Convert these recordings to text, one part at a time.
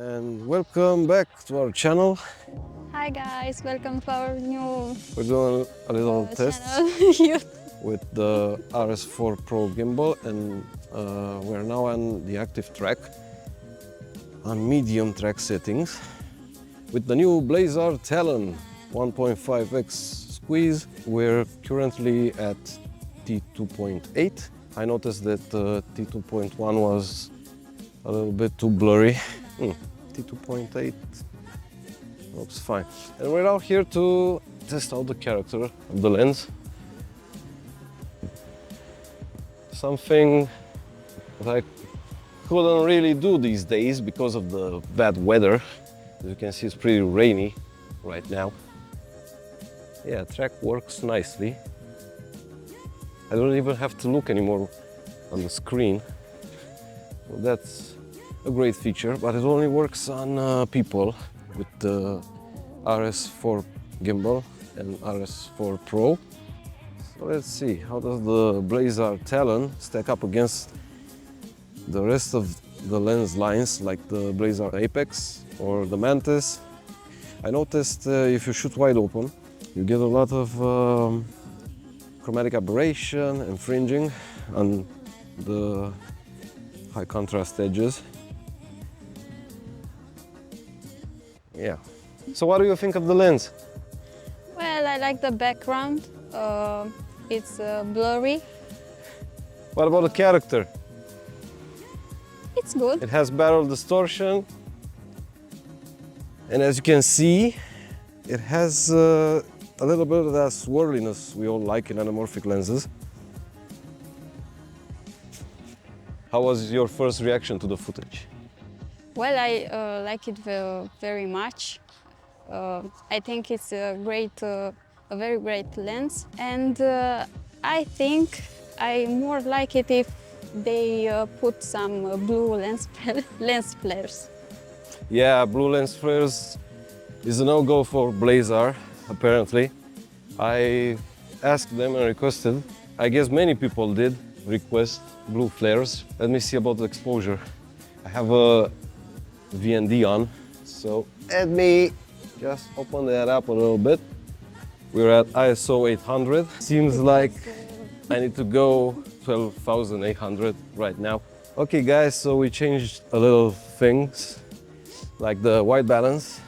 And welcome back to our channel. Hi guys, welcome to our new We're doing a little test channel. with the RS4 Pro Gimbal, and we're now on the active track, on medium track settings, with the new Blazar TALON 1.5X Squeeze. We're currently at T2.8. I noticed that T2.1 was a little bit too blurry. T2.8 looks fine. And we're out here to test out the character of the lens. Something that I couldn't really do these days because of the bad weather. As you can see, it's pretty rainy right now. Yeah, track works nicely. I don't even have to look anymore on the screen. So that's a great feature, but it only works on people with the RS4 Gimbal and RS4 Pro. So let's see, how does the Blazar TALON stack up against the rest of the lens lines, like the Blazar Apex or the Mantis. I noticed if you shoot wide open, you get a lot of chromatic aberration and fringing on the high contrast edges. Yeah. So what do you think of the lens? Well, I like the background. It's blurry. What about the character? It's good. It has barrel distortion. And as you can see, it has a little bit of that swirliness we all like in anamorphic lenses. How was your first reaction to the footage? Well, I like it very much. I think it's a very great lens, and I think I more like it if they put some blue lens flares. Yeah, blue lens flares is a no-go for Blazar, apparently. I asked them and requested. I guess many people did request blue flares. Let me see about the exposure. I have a VND on, so let me just open that up a little bit. We're at ISO 800. Seems like I need to go 12,800 right now. Okay guys, so we changed a little things, like the white balance.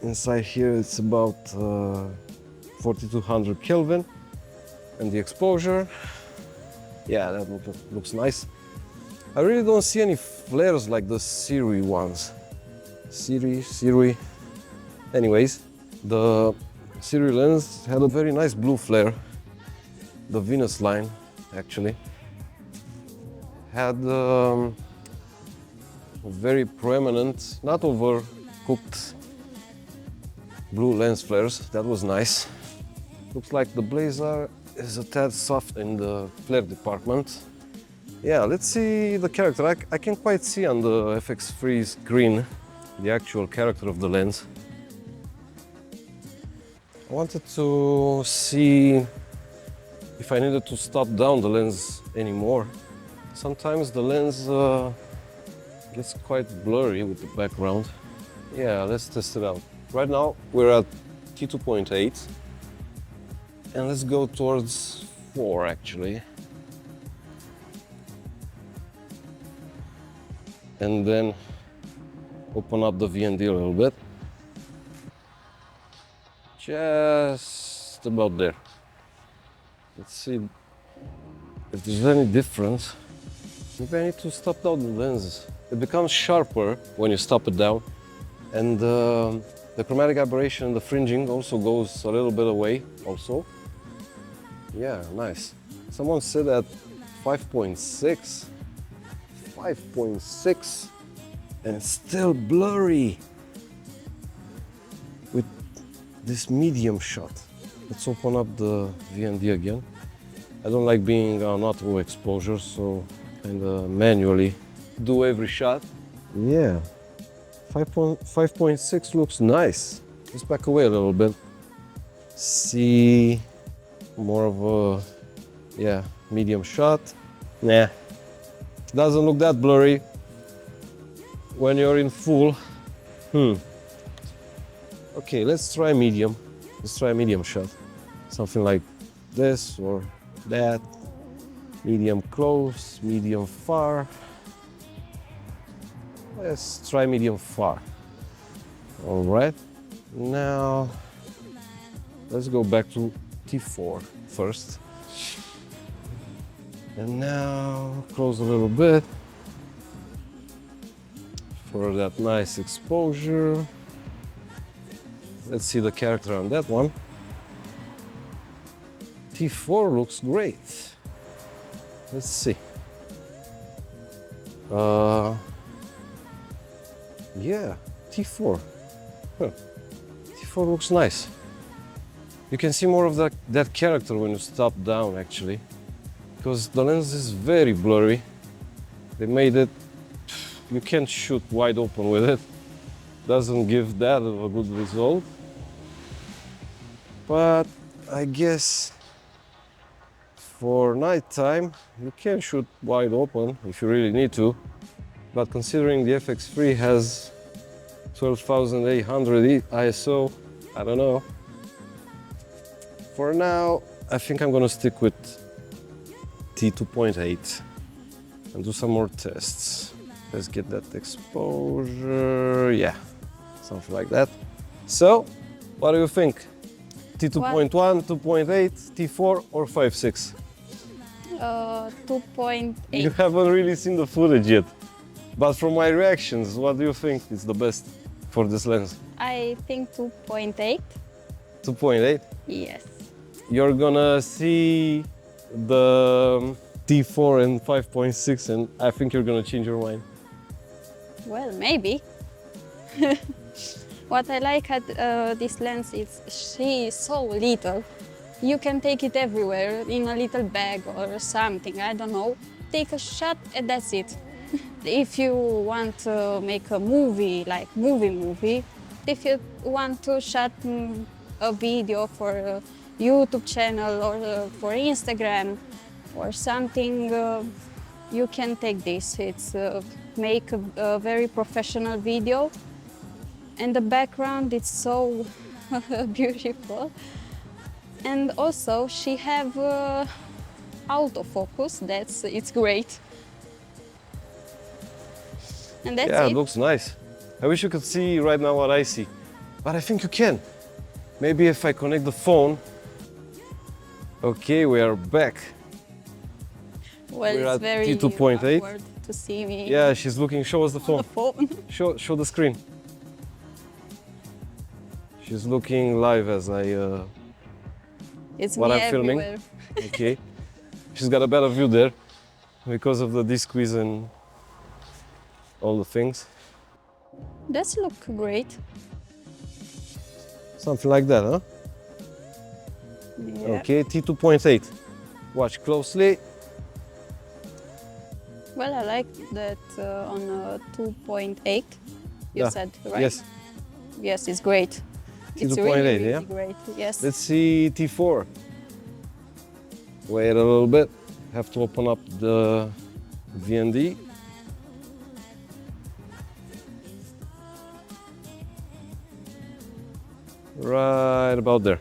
Inside here it's about 4200 Kelvin. And the exposure, yeah, that looks nice. I really don't see any flares like the Siri ones. Siri. Anyways, the Siri lens had a very nice blue flare. The Venus line, actually, had very prominent, not overcooked blue lens flares. That was nice. Looks like the Blazar is a tad soft in the flare department. Yeah, let's see the character. I can quite see on the FX3 screen the actual character of the lens. I wanted to see if I needed to stop down the lens anymore. Sometimes the lens gets quite blurry with the background. Yeah, let's test it out. Right now we're at T2.8 and let's go towards 4 actually. And then open up the VND a little bit. Just about there. Let's see if there's any difference. Maybe I need to stop down the lens. It becomes sharper when you stop it down. And the chromatic aberration, the fringing also goes a little bit away also. Yeah, nice. Someone said that 5.6. 5.6 and it's still blurry with this medium shot. Let's open up the VND again. I don't like being on auto exposure, so kind of manually do every shot. Yeah, 5.6 looks nice. Let's back away a little bit. See more of a medium shot. Nah, doesn't look that blurry. when you're in full. Okay, let's try medium. Let's try a medium shot. Something like this or that. Medium close, medium far. Let's try medium far. All right, now let's go back to T4 first. And now close a little bit for that nice exposure. Let's see the character on that one. T4 looks great. Let's see. Yeah, T4. Huh. T4 looks nice. You can see more of that character when you stop down, actually, because the lens is very blurry. They made it, you can't shoot wide open with it. Doesn't give that of a good result. But I guess for nighttime, you can shoot wide open if you really need to. But considering the FX3 has 12,800 ISO, I don't know. For now, I think I'm gonna stick with T2.8 and do some more tests. Let's get that exposure, yeah, something like that. So, what do you think? T2.1, 2.8, T4 or 5.6? 2.8. You haven't really seen the footage yet. But from my reactions, what do you think is the best for this lens? I think 2.8. 2.8? Yes. You're gonna see the T4 and 5.6 and I think you're gonna change your mind. Well, maybe. What I like at this lens is she is so little. You can take it everywhere in a little bag or something, I don't know. Take a shot and that's it. If you want to make a movie, like movie, if you want to shoot a video for a YouTube channel or for Instagram or something, you can take this. It's make a very professional video. And the background, it's so beautiful. And also she have autofocus, it's great. And that's yeah, it. It looks nice. I wish you could see right now what I see, but I think you can. Maybe if I connect the phone. Okay, we are back. Well, We're it's at very T2.8. awkward to see me. Yeah, she's looking. Show us the phone. On the phone. Show the screen. She's looking live as It's what me I'm filming. everywhere. Okay. She's got a better view there because of the desqueeze and all the things. Does look great. Something like that, huh? Yeah. Okay, T2.8. Watch closely. Well, I like that on 2.8. You Yeah. said, right? Yes. Yes, it's great. It's 2.8, really, really yeah? great. Yes. Let's see T4. Wait a little bit. Have to open up the VND. Right about there.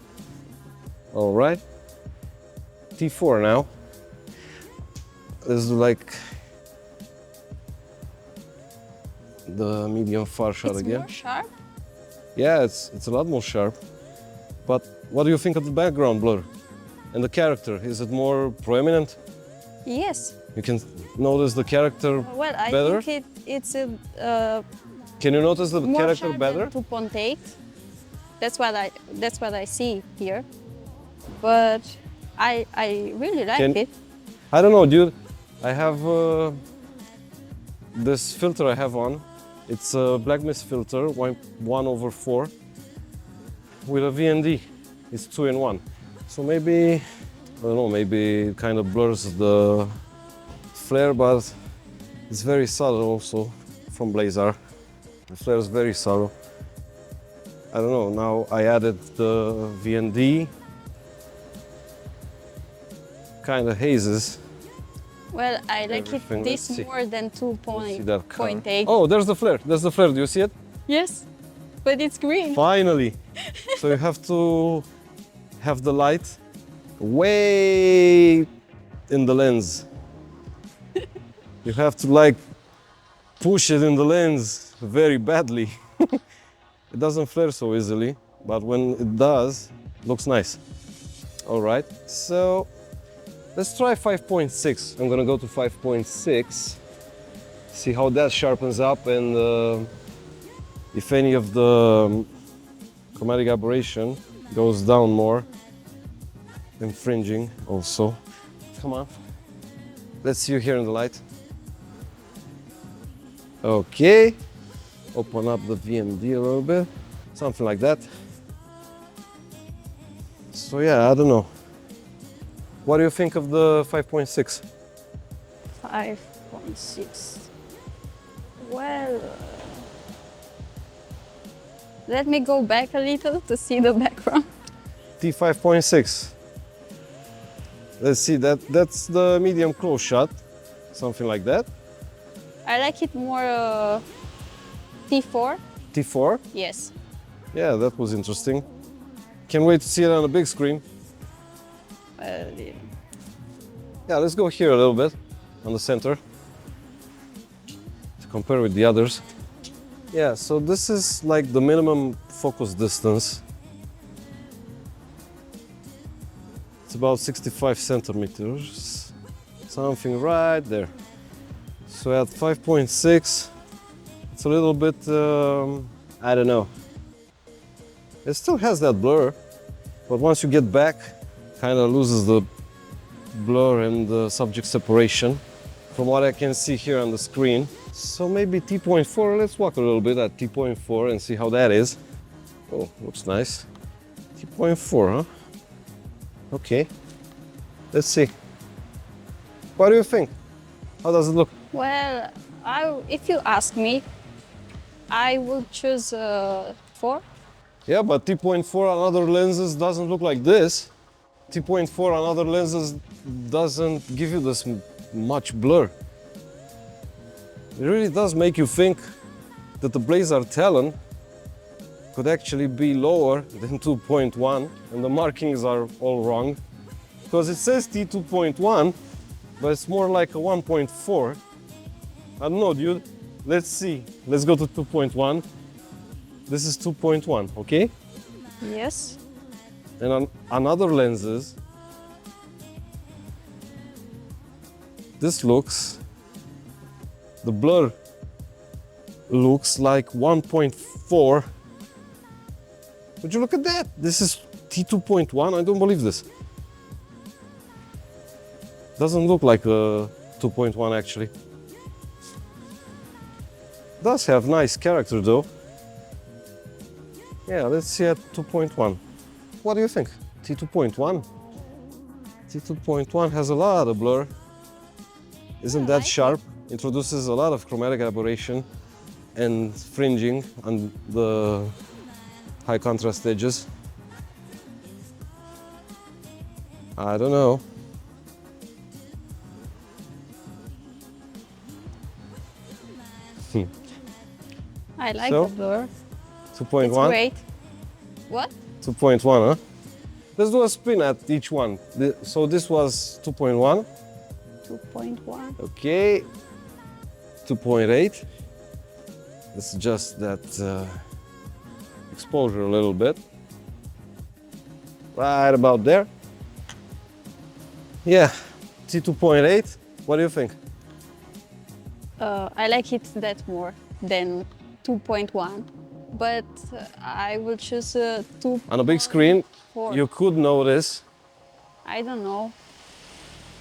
All right. T4 now. Let's do like the medium far shot It's again. more sharp. Yeah, it's a lot more sharp. But what do you think of the background blur and the character? Is it more prominent? Yes. You can notice the character Well, I better? think it's Can you notice the more character sharp better? than 2.8. That's what I see here. But I really like it. I don't know, dude. I have this filter I have on. It's a BlackMist Filter, 1/4 with a VND. It's 2-in-1. So maybe, I don't know, maybe it kind of blurs the flare, but it's very subtle also from Blazar. The flare is very subtle. I don't know, now I added the VND. Kind of hazes Well, I like everything. it this Let's see. more than See that color. 2.8. Oh, there's the flare. There's the flare. Do you see it? Yes, but it's green. Finally. So you have to have the light way in the lens. You have to like push it in the lens very badly. It doesn't flare so easily, but when it does, it looks nice. All right, so let's try 5.6. I'm gonna go to 5.6, see how that sharpens up and if any of the chromatic aberration goes down more, and fringing also. Come on, let's see you here in the light. Okay, open up the VMD a little bit, something like that. So yeah, I don't know. What do you think of the 5.6? 5.6. Well, let me go back a little to see the background. T5.6. Let's see, that's the medium close shot, something like that. I like it more T4. T4? Yes. Yeah, that was interesting. Can't wait to see it on a big screen. Yeah. Yeah, let's go here a little bit on the center to compare with the others. Yeah, so this is like the minimum focus distance. It's about 65 centimeters, something right there. So at 5.6, it's a little bit, I don't know. It still has that blur, but once you get back, kind of loses the blur and the subject separation from what I can see here on the screen. So maybe T.4, let's walk a little bit at T.4 and see how that is. Oh, looks nice. T.4, huh? Okay, let's see. What do you think? How does it look? Well, if you ask me, I would choose 4. Yeah, but T.4 on other lenses doesn't look like this. T.4 on other lenses doesn't give you this much blur. It really does make you think that the Blazar Talon could actually be lower than 2.1 and the markings are all wrong. Because it says T2.1, but it's more like a 1.4. I don't know, dude. Let's see. Let's go to 2.1. This is 2.1, okay? Yes. And on other lenses, this looks, the blur looks like 1.4. Would you look at that? This is T2.1, I don't believe this. Doesn't look like a 2.1 actually. Does have nice character though. Yeah, let's see at 2.1. What do you think? T2.1? T2.1 has a lot of blur. Isn't that sharp? Introduces a lot of chromatic aberration and fringing on the high contrast edges. I don't know. I like So? the blur. 2.1? It's great. What? 2.1, huh? Let's do a spin at each one. So this was 2.1. 2.1. Okay. 2.8. Let's adjust that exposure a little bit. Right about there. Yeah, T2.8. What do you think? I like it that more than 2.1, but I will choose 2. On a big screen, you could notice. I don't know.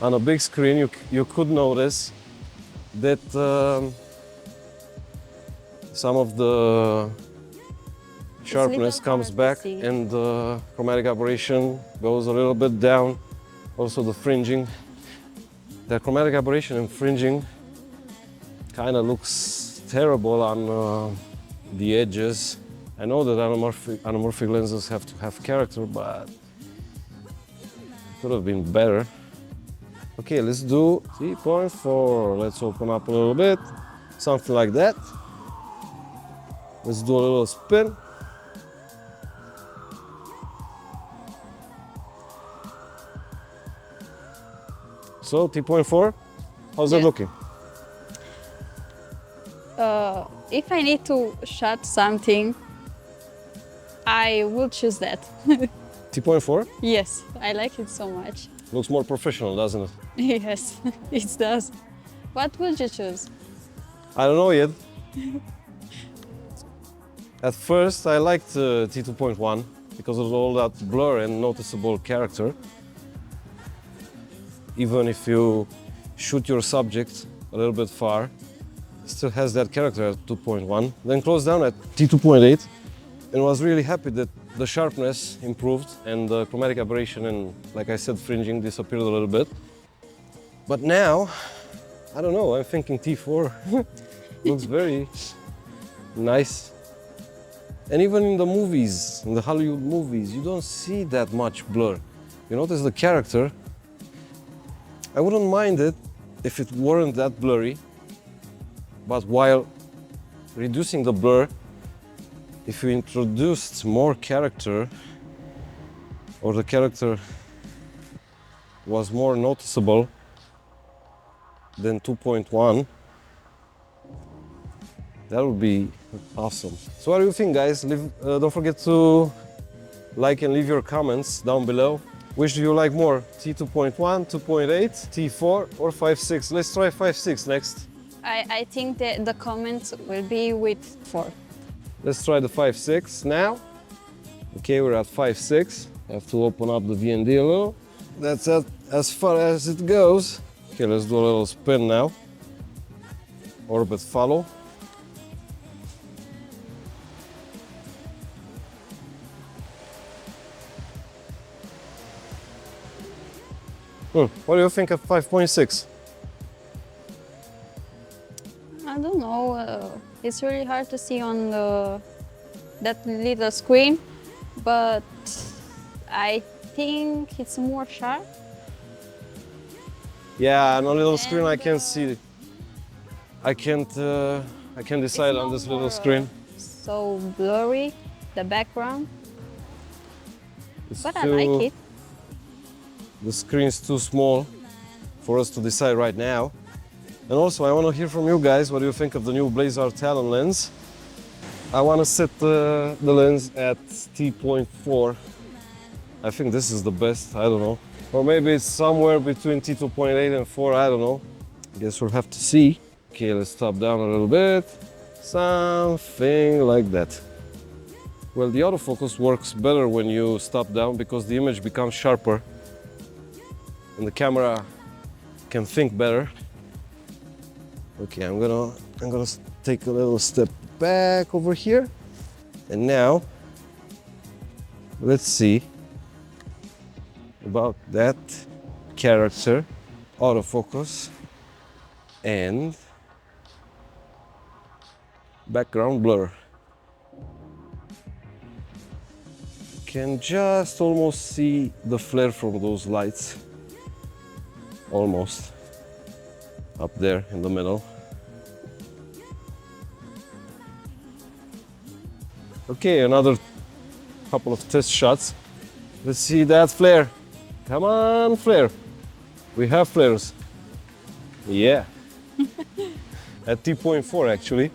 On a big screen, you could notice that some of the sharpness comes back and the chromatic aberration goes a little bit down. Also the fringing. The chromatic aberration and fringing kind of looks terrible on the edges. I know that anamorphic lenses have to have character, but it could have been better. Okay, let's do 3.4. Let's open up a little bit, something like that. Let's do a little spin. So 3.4, how's that looking? If I need to shot something, I will choose that. 3.4 Yes, I like it so much. looks more professional, doesn't it? Yes, it does. What would you choose? I don't know yet. At first, I liked T2.1 because of all that blur and noticeable character. Even if you shoot your subject a little bit far, it still has that character at 2.1. Then closed down at T2.8 and was really happy that the sharpness improved and the chromatic aberration and, like I said, fringing disappeared a little bit. But now, I don't know, I'm thinking T4 looks very nice. And even in the movies, in the Hollywood movies, you don't see that much blur. You notice the character. I wouldn't mind it if it weren't that blurry, but while reducing the blur, if you introduced more character, or the character was more noticeable than 2.1, that would be awesome. So what do you think, guys? Don't forget to like and leave your comments down below. Which do you like more? T2.1, 2.8, T4 or 5.6? Let's try 5.6 next. I think that the comments will be with 4. Let's try the 5.6 now. Okay, we're at 5.6. I have to open up the VND a little. That's as far as it goes. Okay, let's do a little spin now. Orbit follow. What do you think of 5.6? I don't know. It's really hard to see on that little screen, but I think it's more sharp. Yeah, on a little screen I can't see. I can't decide on this little screen. So blurry, the background, It's but I like it. The screen's too small for us to decide right now. And also, I want to hear from you guys. What do you think of the new Blazar TALON lens? I want to set the lens at T.4. I think this is the best, I don't know. Or maybe it's somewhere between T2.8 and 4, I don't know. Guess we'll have to see. Okay, let's stop down a little bit. Something like that. Well, the autofocus works better when you stop down because the image becomes sharper and the camera can think better. Okay, I'm gonna take a little step back over here. And now, let's see about that character, autofocus, and background blur. Can just almost see the flare from those lights. Almost. Up there in the middle. Okay, another couple of test shots. Let's see that flare. Come on, flare. We have flares. Yeah. At T.4 actually.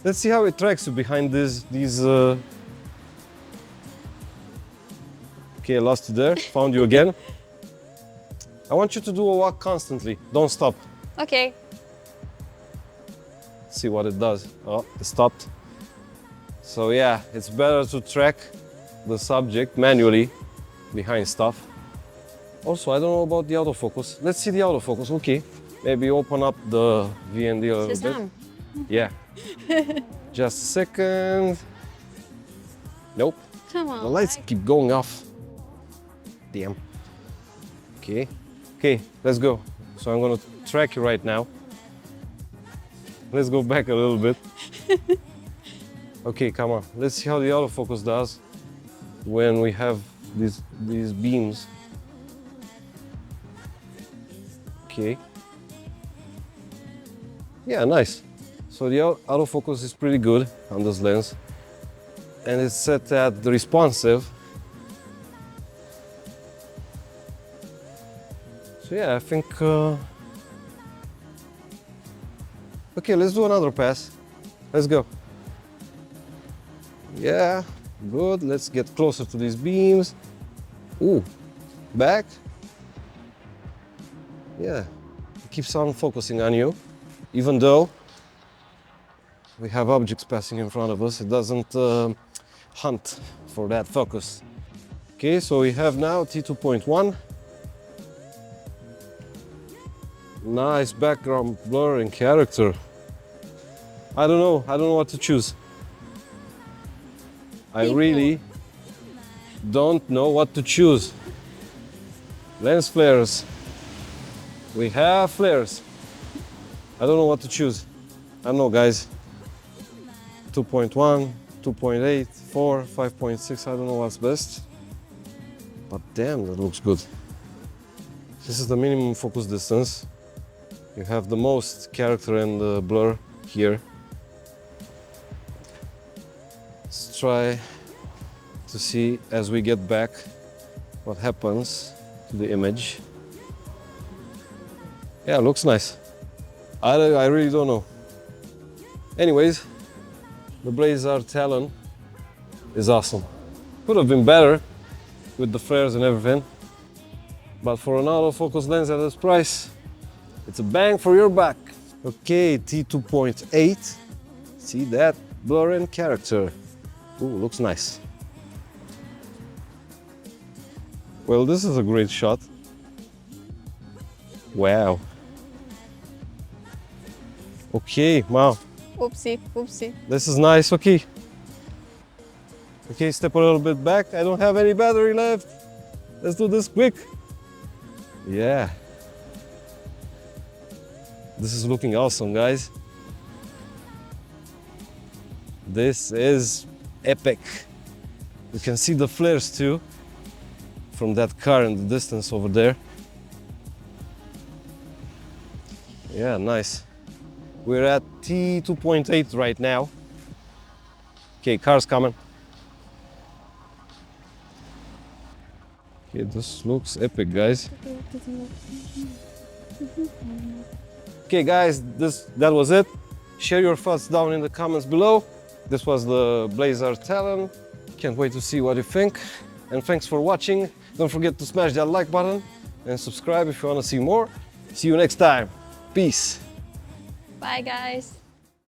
Let's see how it tracks you behind these Okay, I lost you there. Found you again. I want you to do a walk constantly. Don't stop. Okay. See what it does. Oh, it stopped. So yeah, it's better to track the subject manually behind stuff. Also, I don't know about the autofocus. Let's see the autofocus. Okay. Maybe open up the VND a little bit. Yeah. Just a second. Nope. Come on. The lights keep going off. Damn. Okay. Okay, let's go. So I'm gonna track you right now. Let's go back a little bit. Okay, come on. Let's see how the autofocus does when we have these beams. Okay. Yeah, nice. So the autofocus is pretty good on this lens, and it's set at the responsive. So yeah, I think. Okay, let's do another pass. Let's go. Yeah, good. Let's get closer to these beams. Ooh, back. Yeah, it keeps on focusing on you, even though we have objects passing in front of us. It doesn't hunt for that focus. Okay, so we have now T2.1. Nice background blur and character. I don't know what to choose. I really don't know what to choose. Lens flares. We have flares. I don't know what to choose. I don't know, guys. 2.1, 2.8, 4, 5.6, I don't know what's best. But damn, that looks good. This is the minimum focus distance. You have the most character and blur here. Let's try to see as we get back what happens to the image. Yeah, it looks nice. I really don't know. Anyways, the Blazar Talon is awesome. Could have been better with the flares and everything, but for an autofocus lens at this price, it's a bang for your buck. Okay, T2.8. See that blur and character. Ooh, looks nice. Well, this is a great shot. Wow. Okay, wow. Oopsie, oopsie. This is nice, okay. Okay, step a little bit back. I don't have any battery left. Let's do this quick. Yeah. This is looking awesome, guys. This is epic. You can see the flares too from that car in the distance over there. Yeah, nice. We're at T2.8 right now. Okay, car's coming. Okay, this looks epic, guys. Okay, guys, that was it. Share your thoughts down in the comments below. This was the Blazar Talon. Can't wait to see what you think. And thanks for watching. Don't forget to smash that like button and subscribe if you want to see more. See you next time. Peace. Bye, guys.